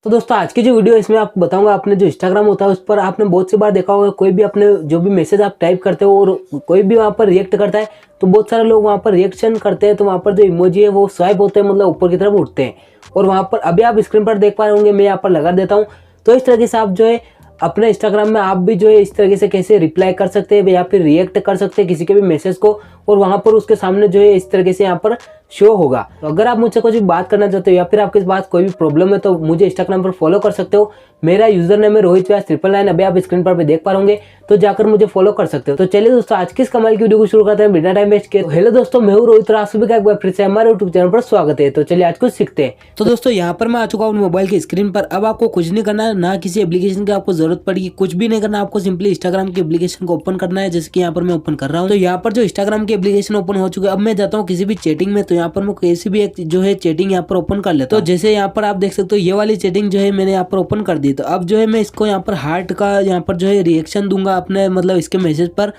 तो दोस्तों आज की जो वीडियो इसमें आपको बताऊंगा, आपने जो इंस्टाग्राम होता है उस पर आपने बहुत सी बार देखा होगा, कोई भी अपने जो भी मैसेज आप टाइप करते हो और कोई भी वहाँ पर रिएक्ट करता है तो बहुत सारे लोग वहाँ पर रिएक्शन करते हैं, तो वहाँ पर जो इमोजी है वो स्वाइप होते हैं, मतलब ऊपर की तरफ उठते हैं। और वहाँ पर अभी आप स्क्रीन पर देख पा रहे होंगे, मैं यहाँ पर लगा देता हूँ। तो इस तरीके से आप जो है अपने इंस्टाग्राम में आप भी जो है इस तरीके से कैसे रिप्लाई कर सकते हैं या फिर रिएक्ट कर सकते हैं किसी के भी मैसेज को, और वहां पर उसके सामने जो है इस तरीके से यहाँ पर शो होगा। तो अगर आप मुझसे कुछ भी बात करना चाहते हो या फिर आपके पास कोई भी प्रॉब्लम है तो मुझे इंस्टाग्राम पर फॉलो कर सकते हो। मेरा यूजर नेम है रोहित व्यास 999, अभी आप स्क्रीन पर भी देख पा होंगे, तो जाकर मुझे फॉलो कर सकते हो। तो चलिए दोस्तों आज की इस कमाल की वीडियो को शुरू करते हैं बिना टाइम वेस्ट किए। हेलो दोस्तों, मैं हूं रोहित, आप सभी का एक बार फिर से हमारे यूट्यूब चैनल पर स्वागत है। तो चलिए आज कुछ सीखते हैं। तो दोस्तों यहाँ पर मैं आ चुका हूँ मोबाइल की स्क्रीन पर। अब आपको कुछ नहीं करना है, ना किसी एप्लीकेशन की आपको जरूरत पड़ेगी, कुछ भी नहीं करना, आपको सिंपली इंस्टाग्राम की एप्लीकेशन को ओपन करना है, जैसे कि यहाँ पर मैं ओपन कर रहा हूँ। तो यहाँ पर जो इंस्टाग्राम की एप्लीकेशन ओपन हो चुकी है। अब मैं जाता हूँ किसी भी चैटिंग में, तो यहाँ पर मैं किसी भी एक जो है चैटिंग यहाँ पर ओपन कर लेता हूँ। तो जैसे यहाँ पर आप देख सकते हो ये वाली चैटिंग जो है मैंने यहाँ पर ओपन कर दी। तो अब जो है मैं इसको यहाँ पर हार्ट का यहाँ पर जो है रिएक्शन दूंगा अपने मतलब इसके मैसेज पर।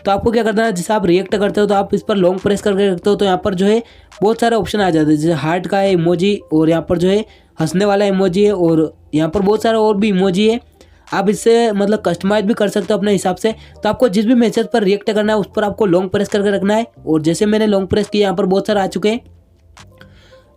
तो आपको क्या करना है, जैसे आप रिएक्ट करते हो तो आप इस पर लॉन्ग प्रेस करके रखते हो, तो यहाँ पर जो है बहुत सारे ऑप्शन आ जाते हैं, जैसे हार्ट का है इमोजी, और यहाँ पर जो है हंसने वाला इमोजी है, और यहाँ पर बहुत सारे और भी इमोजी है। आप इससे मतलब कस्टमाइज भी कर सकते हो अपने हिसाब से। तो आपको जिस भी मैसेज पर रिएक्ट करना है उस पर आपको लॉन्ग प्रेस करके रखना है, और जैसे मैंने लॉन्ग प्रेस किया यहाँ पर बहुत सारे आ चुके हैं।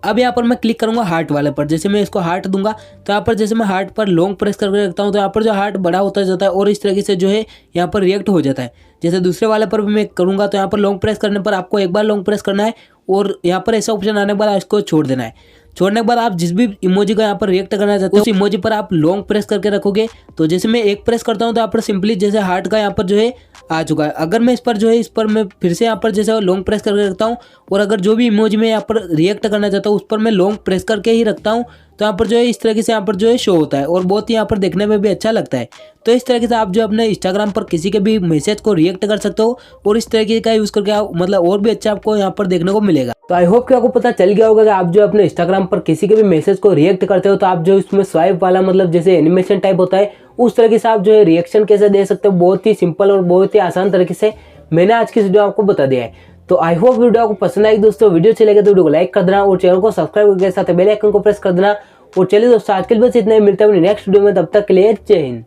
अब यहाँ पर मैं क्लिक करूंगा हार्ट वाले पर, जैसे मैं इसको हार्ट दूंगा तो यहाँ पर जैसे मैं हार्ट पर लॉन्ग प्रेस करके रखता हूँ तो यहाँ पर जो हार्ट बड़ा होता जाता है और इस तरीके से जो है यहाँ पर रिएक्ट हो जाता है। जैसे दूसरे वाले पर भी मैं करूंगा तो यहाँ पर लॉन्ग प्रेस करने पर आपको एक बार लॉन्ग प्रेस करना है, और यहाँ पर ऐसा ऑप्शन आने के बाद इसको छोड़ देना है। छोड़ने के बाद आप जिस भी इमोजी का यहाँ पर रिएक्ट करना चाहते हो उस इमोजी पर आप लॉन्ग प्रेस करके रखोगे। तो जैसे मैं एक प्रेस करता हूँ तो यहाँ पर सिंपली जैसे हार्ट का यहाँ पर जो है आ चुका है। अगर मैं इस पर जो है इस पर मैं फिर से यहाँ पर जैसे लॉन्ग प्रेस करके रखता हूँ, और अगर जो भी इमोजी में यहाँ पर रिएक्ट करना चाहता हूँ उस पर मैं लॉन्ग प्रेस करके ही रखता हूँ, तो यहाँ पर जो है इस तरीके से यहाँ पर जो है शो होता है, और बहुत ही यहाँ पर देखने में भी अच्छा लगता है। तो इस तरीके से आप जो अपने इंस्टाग्राम पर किसी के भी मैसेज को रिएक्ट कर सकते हो, और इस तरीके का यूज करके आप मतलब और भी अच्छा आपको यहाँ पर देखने को मिलेगा। तो आई होप कि आपको पता चल गया होगा कि आप जो अपने इंस्टाग्राम पर किसी के भी मैसेज को रिएक्ट करते हो तो आप जो इसमें स्वाइप वाला मतलब जैसे एनिमेशन टाइप होता है उस तरीके से आप जो है रिएक्शन कैसे दे सकते हो, बहुत ही सिंपल और बहुत ही आसान तरीके से मैंने आज की वीडियो आपको बता दिया है। तो आई होप वीडियो आपको पसंद आई दोस्तों। वीडियो चलेगा तो वीडियो को लाइक कर देना और चैनल को सब्सक्राइब करके साथ बेल आइकन को प्रेस कर देना। और चलिए दोस्तों आज के लिए बस इतना ही, मिलता है नेक्स्ट वीडियो में, तब तक के लिए जय हिंद।